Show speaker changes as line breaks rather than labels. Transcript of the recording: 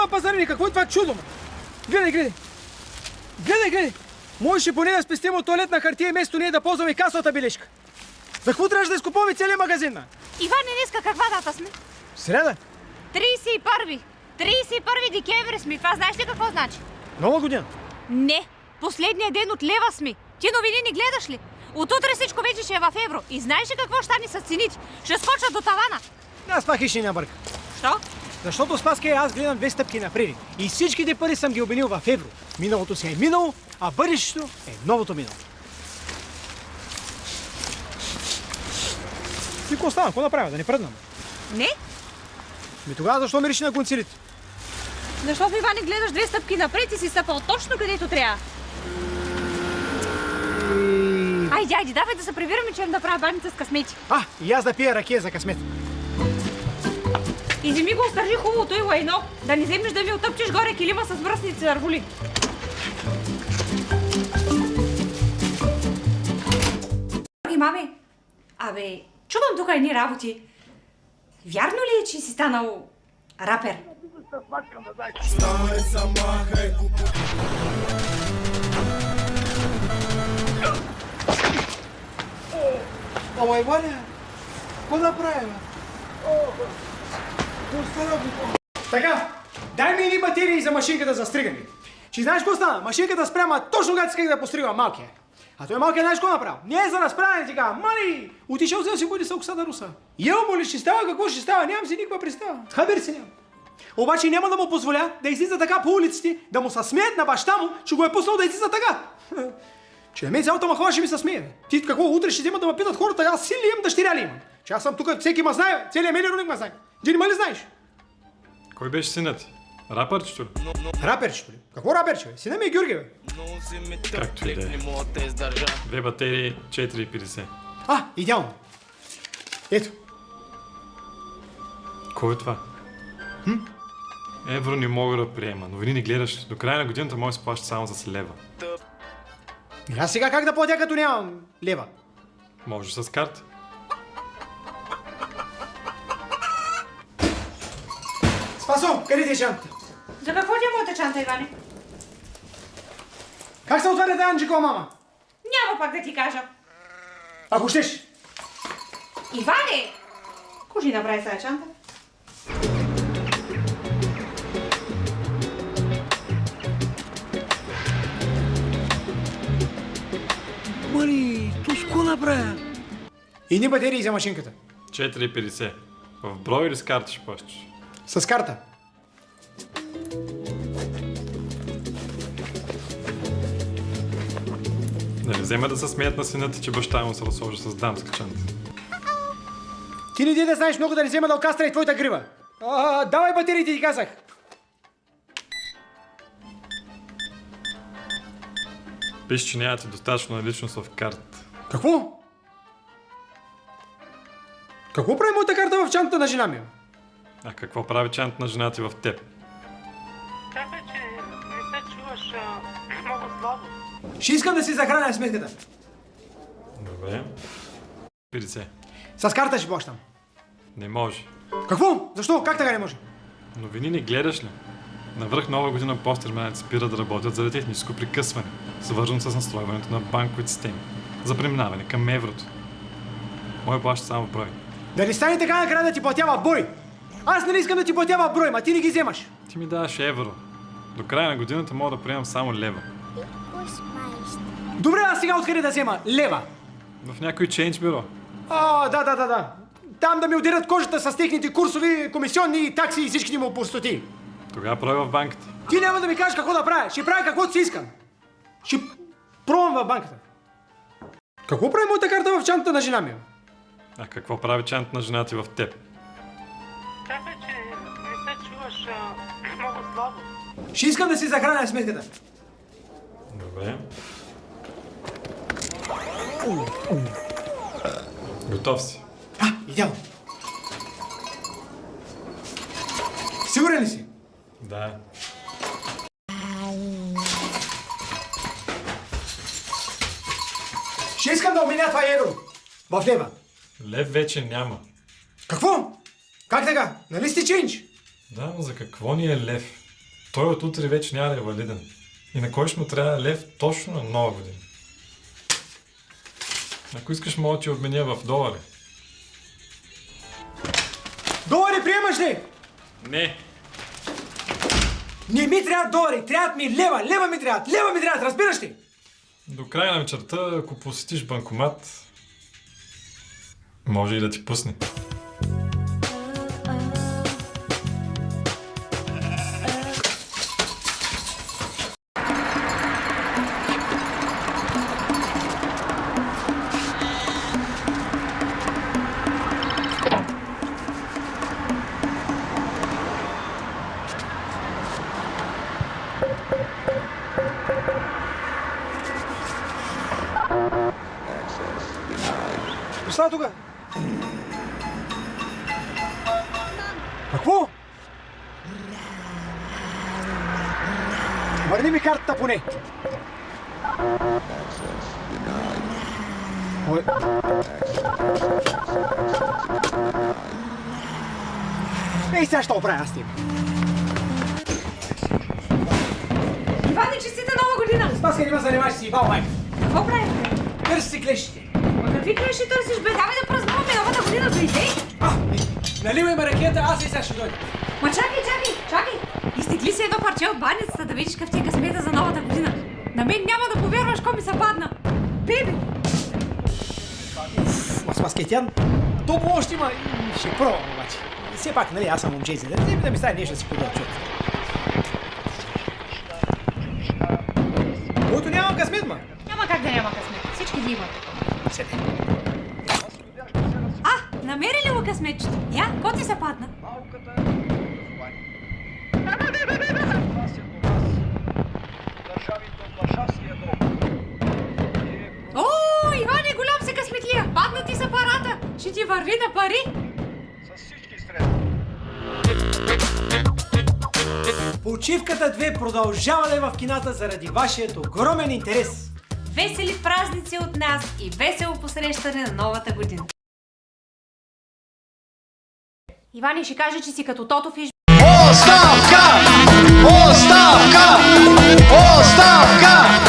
няма пазарини, какво е това чудо? Гледай! Можеше поне да спестим от туалетна хартия и вместо ние да ползваме касовата бележка. За какво трябваше да изкупуваме целия магазин?
Иване, днеска каква дата сме?
Среда?
31 декември сме. Това знаеш ли какво значи?
Нова година?
Не, последния ден от лева сме. Ти новини не гледаш ли? От утре всичко вече ще е в евро. И знаеш ли какво ще стане с цените? Ще скочат до тавана.
Аз това хищни не бърка.
Що?
Защото Спаска аз гледам 2 стъпки напред. И всичките пари съм ги обменил в евро. Миналото си е минало, а бъдещето е новото минало. И какво стана? Какво направя? Да не пръднам?
Не?
Тогава защо ми реши на гонцилите?
Защото, Иване, гледаш 2 стъпки напред и си стъпал точно където трябва. Айде, давай да се прибираме, че да правя баница с късмети.
И аз да пия ракия за късмет.
И вземи го, стържи хубавото и лайно, да не вземеш да ми отъпчеш горе килима с мръсници аргули. Мами, чудам тук едни работи. Вярно ли е, че си станал рапер?
Ама Иваня, какво да правим? Така, дай ми едни батерии за машинката за стригане. Че знаеш какво стана? Машинката спряма точно когато исках да постригва малкия. А той малкият знаеш какво направил? Не е за разправяне сега. Мали! Отишъл за да си буди с оксада руса. Ел му ли ще става, какво ще става? Нямам си никаква представа. Хабер си нямам. Обаче няма да му позволя да излиза така по улиците, да му се смеят на баща му, че го е пуснал да излиза така. Че на мен цялата махала ще ми се смее. Ти какво, утре ще вземат да ме питат хората, аз син ли имам, дъщеря ли имам? Че аз съм тук, всеки ма знае, целият мелироник ма знае. Ти не ма ли знаеш?
Кой беше синът? Рапърчето ли?
Раперчето ли? Какво раперче? Сина ми е Георги, бе.
Както и да е. 2 батерии, 4,50.
Идеално. Ето.
Кой е това? Евро не мога да приема. Новини не гледаш. До края на годината може да се плаща само за лева.
Аз сега как да платя, като нямам лева?
Може с карта.
Спасо, къде ти е чантата?
За какво ти е моята чанта, Иване?
Как се отваря тази Анджикова мама?
Няма пак да ти кажа.
Ако щеш.
Иване! Кой ще направи сега чанта?
Мари, то с какво направя? Едни батерии за машинката.
4,50. В брой или с карта ще плащаш?
С карта.
Нали взема да се смеят на сина ти, че баща му се разсложи с дамска чанта?
Ти не да знаеш много да не взема да окастра и твоята грива. Давай батериите, ти казах.
Пише, че нямате достатъчно наличност в карта.
Какво? Какво прави моята карта в чантата на жена ми?
А какво прави чанта на жена ти в теб?
Чакай, че не се чуваш много слабо.
Ще искам да си захраня сметката.
Добре. 50.
С карта ще плащам.
Не може.
Какво? Защо? Как така не може?
Новини не гледаш ли? Навръх нова година посттерминалите спират да работят заради техническо прекъсване, свързано с настройването на банковите системи, за преминаване към еврото. Мой плаща само в брой.
Да не стане така накрая да ти платява в брой. Аз не искам да ти платява в брой, ма ти не ги вземаш.
Ти ми даваш евро. До края на годината мога да приемам само лева.
Добре, аз сега откъде да взема? Лева.
В някой чейндж бюро.
Да. Там да ми ударят кожата с техните курсови, комисионни, такси и всичките му пустоти.
Тогава пробай в банката.
Ти няма да ми кажеш какво да правя. Ще правя каквото си искам. Ще пробвам в банката. Какво прави моята карта в чантата на жена ми?
А какво прави чанта на жена ти в теб?
Чакай, че не се чуваш много слабо.
Ще искам да си захраня сметката.
Добре. Готов си.
Идеално. Сигурен ли си?
Да.
Ще искам да обменя това евро. В лева.
Лев вече няма.
Какво? Как така? Нали сте чейндж?
Да, но за какво ни е лев? Той от утре вече няма да е валиден. И на кой ще му трябва лев точно на нова година? Ако искаш, мога да ти обменя в долари.
Долари приемаш ли?
Не.
Не ми трябват долари, трябват ми лева ми трябват, разбираш ли?
До края на вечерта, ако посетиш банкомат, може и да ти пусне.
Остава тук. Какво? Върни ми картата поне. Ой. Ей, сега ще оправя аз теб.
Иване, честита нова година!
Спаска, не ме занимаваш си, бал майка.
Какво правите?
Търси си клещите.
Ма какви клеши търсиш, бе? Давай да празнуваме новата година, дойде!
Наливай ме ракета, аз и сега ще дойда.
Ма чакай! Изтегли си едно парче от баницата да видиш какъв ти е късмета за новата година. На мен няма да повярваш ко ми се падна. Бебе!
Спаскетян, топло още има. Ще пробвам обаче. Все пак, нали, аз съм момче, да ми стане нещо да си подава човек. Който няма късмет, ма.
Няма как да няма късмет. Всички ги имат.
Седе.
Намери ли го късметчето? Я, ко ти се падна? О, Иване, голям се късметлия! Падна ти са парата! Ще ти върви на пари!
Почивката 2 продължава да е в кината заради вашият огромен интерес.
Весели празници от нас и весело посрещане на новата година. Иване, ще кажа, че си като Тотов и...
Оставка! Оставка! Оставка!